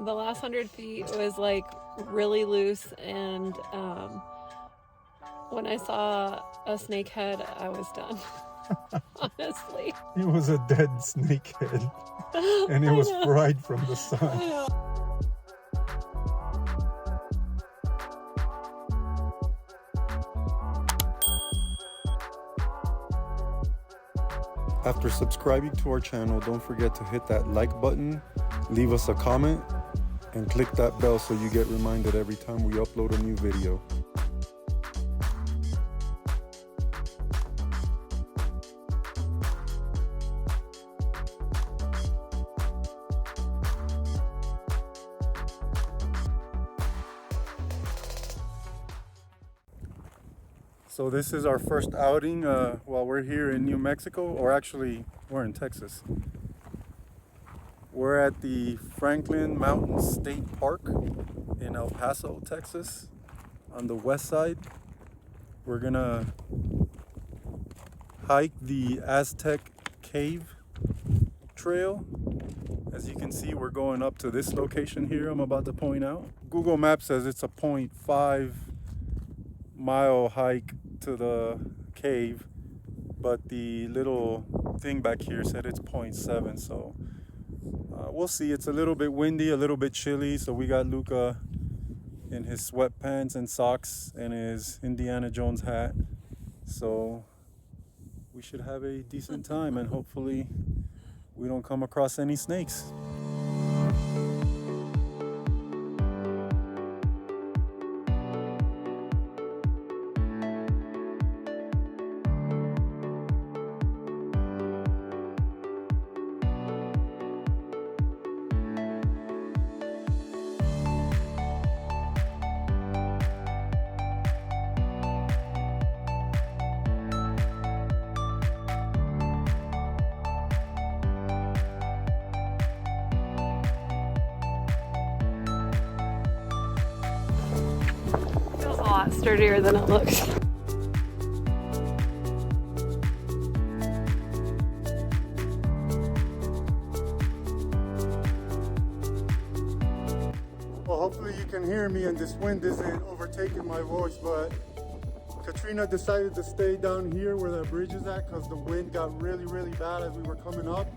The last 100 feet was like really loose, and when I saw a snake head, I was done. Honestly. It was a dead snakehead, and it was fried from the sun. I know. After subscribing to our channel, don't forget to hit that like button, leave us a comment, and click that bell so you get reminded every time we upload a new video. So this is our first outing while we're here in New Mexico, or actually we're in Texas. We're at the Franklin Mountain State Park in El Paso, Texas, on the west side. We're gonna hike the Aztec Cave Trail. As you can see, we're going up to this location here I'm about to point out. Google Maps says it's a 0.5 mile hike to the cave, but the little thing back here said it's 0.7, so we'll see. It's a little bit windy, a little bit chilly, so we got Luca in his sweatpants and socks and his Indiana Jones hat, so we should have a decent time, and hopefully we don't come across any snakes. Feels a lot sturdier than it looks. Well, hopefully you can hear me and this wind isn't overtaking my voice, but Katrina decided to stay down here where the bridge is at because the wind got really, really bad as we were coming up.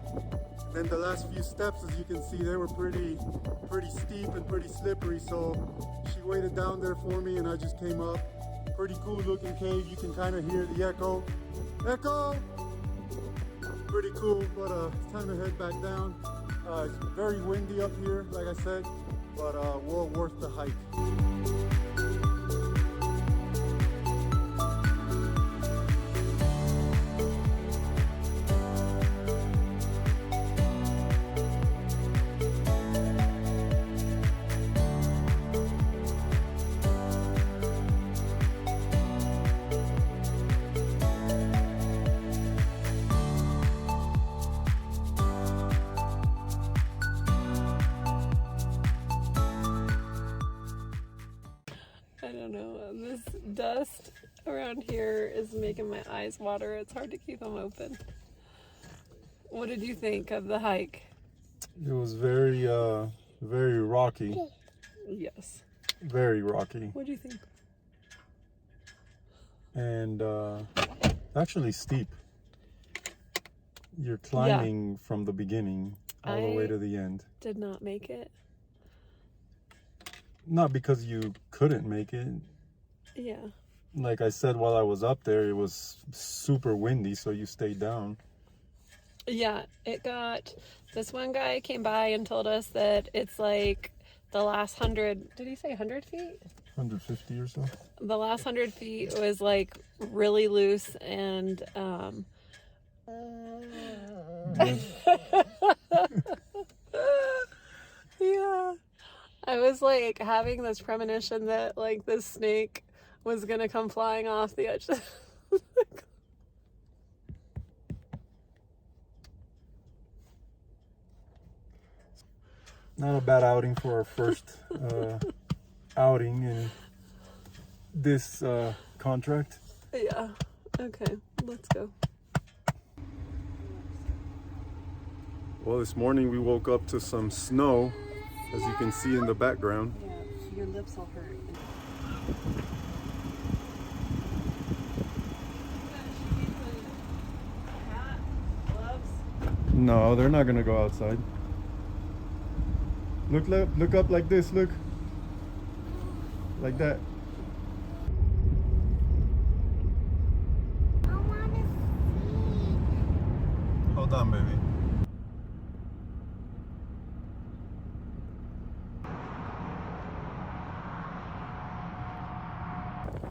Then the last few steps, as you can see, they were pretty steep and pretty slippery, so she waited down there for me and I just came up. Pretty cool looking cave. You can kind of hear the echo. Echo! Pretty cool, but it's time to head back down. It's very windy up here, like I said, but well worth the hike. I don't know. This dust around here is making my eyes water. It's hard to keep them open. What did you think of the hike? It was very rocky. Yes. Very rocky. What do you think? And actually steep. You're climbing from the beginning all the way to the end. Did not make it. Not because you couldn't make it. Yeah. Like I said, while I was up there, it was super windy, so you stayed down. Yeah, it got, this one guy came by and told us that it's like the last 100, did he say 100 feet? 150 or so. The last 100 feet was like really loose, and yeah, I was like having this premonition that like this snake was gonna come flying off the edge. Not a bad outing for our first outing in this contract. Yeah. Okay, let's go. Well, this morning we woke up to some snow as you can see in the background. Yeah, your lips will hurt. No, they're not gonna go outside. Look up like this, look. Like that. I want to see. Hold on, baby.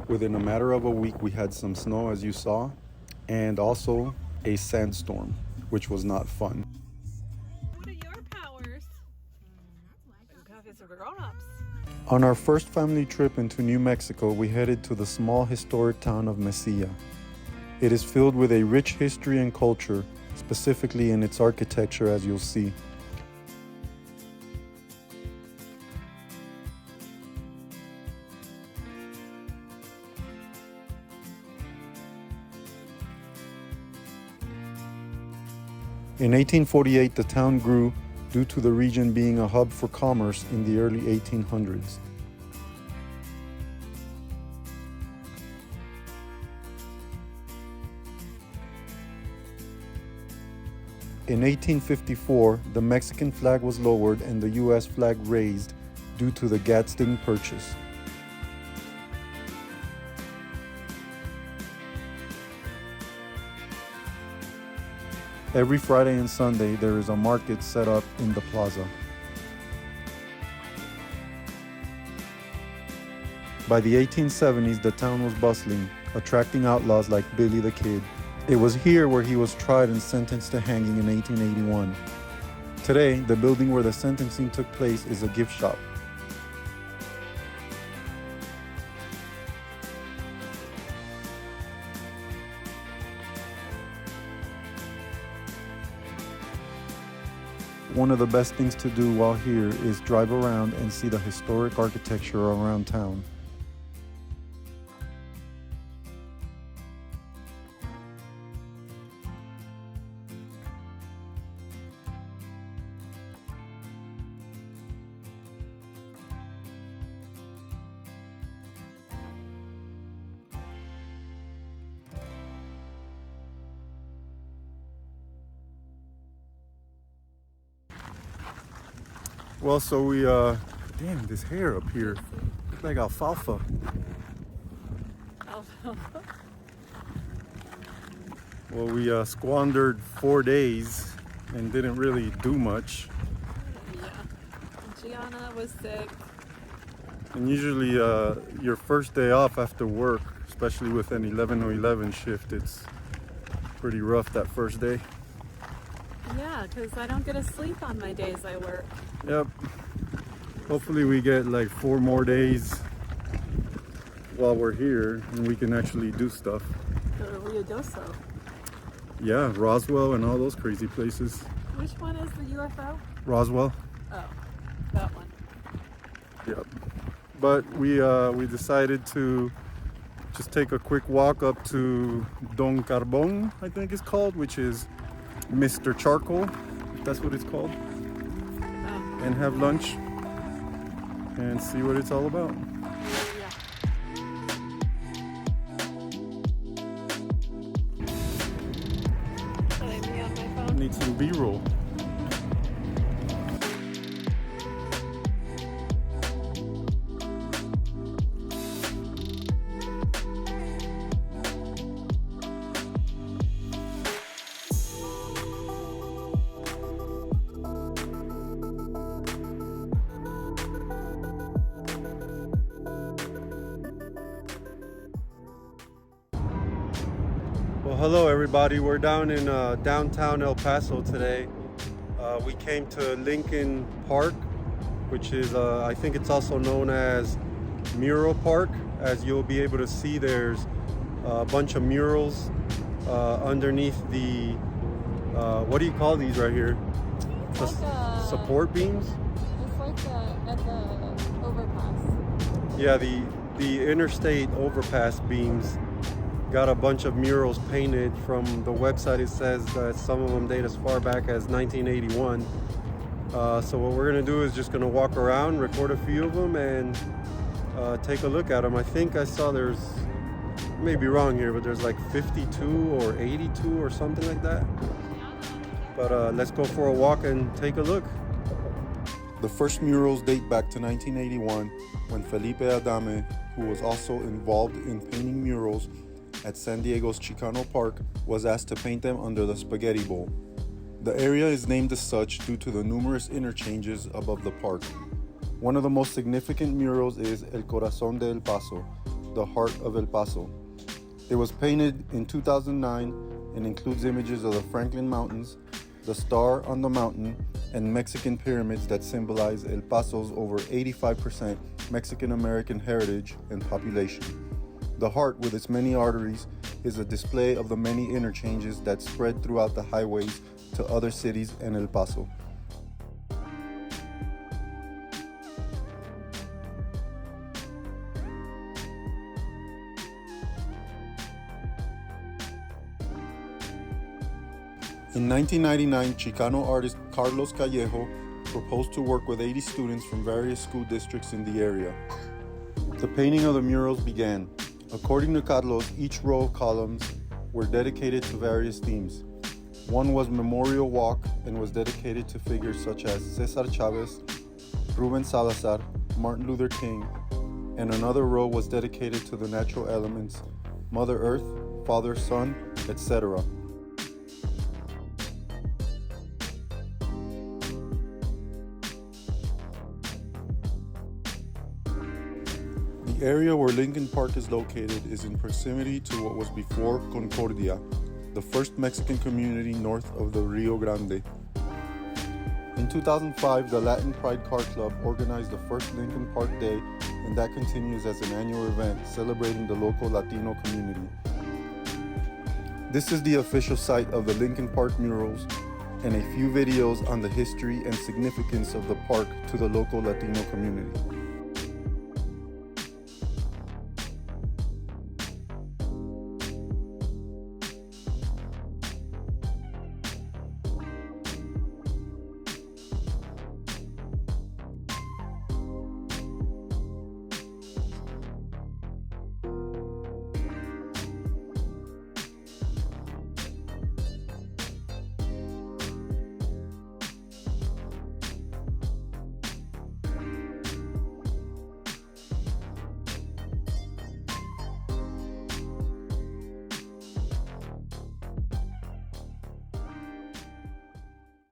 Within a matter of a week, we had some snow, as you saw, and also a sandstorm, which was not fun. What are your powers? Coffee's for grown-ups. On our first family trip into New Mexico, we headed to the small historic town of Mesilla. It is filled with a rich history and culture, specifically in its architecture, as you'll see. In 1848, the town grew due to the region being a hub for commerce in the early 1800s. In 1854, the Mexican flag was lowered and the U.S. flag raised due to the Gadsden Purchase. Every Friday and Sunday, there is a market set up in the plaza. By the 1870s, the town was bustling, attracting outlaws like Billy the Kid. It was here where he was tried and sentenced to hanging in 1881. Today, the building where the sentencing took place is a gift shop. One of the best things to do while here is drive around and see the historic architecture around town. Well, so we, damn, this hair up here, looks like alfalfa. Well, we squandered 4 days and didn't really do much. Yeah. Gianna was sick. And usually your first day off after work, especially with an 11 to 11 shift, it's pretty rough that first day. Yeah, because I don't get to sleep on my days I work. Yep. Hopefully we get like 4 more days while we're here and we can actually do stuff. Go to Rio Doso. Yeah, Roswell and all those crazy places. Which one is the UFO? Roswell. Oh, that one. Yep. But we decided to just take a quick walk up to Don Carbon, I think it's called, which is Mr. Charcoal, if that's what it's called, and have lunch and see what it's all about. Need some B-roll. Well, hello everybody. We're down in downtown El Paso today. We came to Lincoln Park, which is, I think it's also known as Mural Park. As you'll be able to see, there's a bunch of murals underneath the, what do you call these right here? It's like support beams? It's like at the overpass. Yeah, the interstate overpass beams got a bunch of murals painted. From the website, it says that some of them date as far back as 1981. So what we're gonna do is just gonna walk around, record a few of them, and take a look at them. I think I saw there's, I may be wrong here, but there's like 52 or 82 or something like that. But let's go for a walk and take a look. The first murals date back to 1981 when Felipe Adame, who was also involved in painting murals at San Diego's Chicano Park, was asked to paint them under the Spaghetti Bowl. The area is named as such due to the numerous interchanges above the park. One of the most significant murals is El Corazón de El Paso, the Heart of El Paso. It was painted in 2009 and includes images of the Franklin Mountains, the star on the mountain, and Mexican pyramids that symbolize El Paso's over 85% Mexican-American heritage and population. The heart, with its many arteries, is a display of the many interchanges that spread throughout the highways to other cities and El Paso. In 1999, Chicano artist Carlos Callejo proposed to work with 80 students from various school districts in the area. The painting of the murals began. According to Carlos, each row of columns were dedicated to various themes. One was Memorial Walk and was dedicated to figures such as Cesar Chavez, Ruben Salazar, Martin Luther King, and another row was dedicated to the natural elements, Mother Earth, Father, Son, etc. The area where Lincoln Park is located is in proximity to what was before Concordia, the first Mexican community north of the Rio Grande. In 2005, the Latin Pride Car Club organized the first Lincoln Park Day, and that continues as an annual event celebrating the local Latino community. This is the official site of the Lincoln Park murals and a few videos on the history and significance of the park to the local Latino community.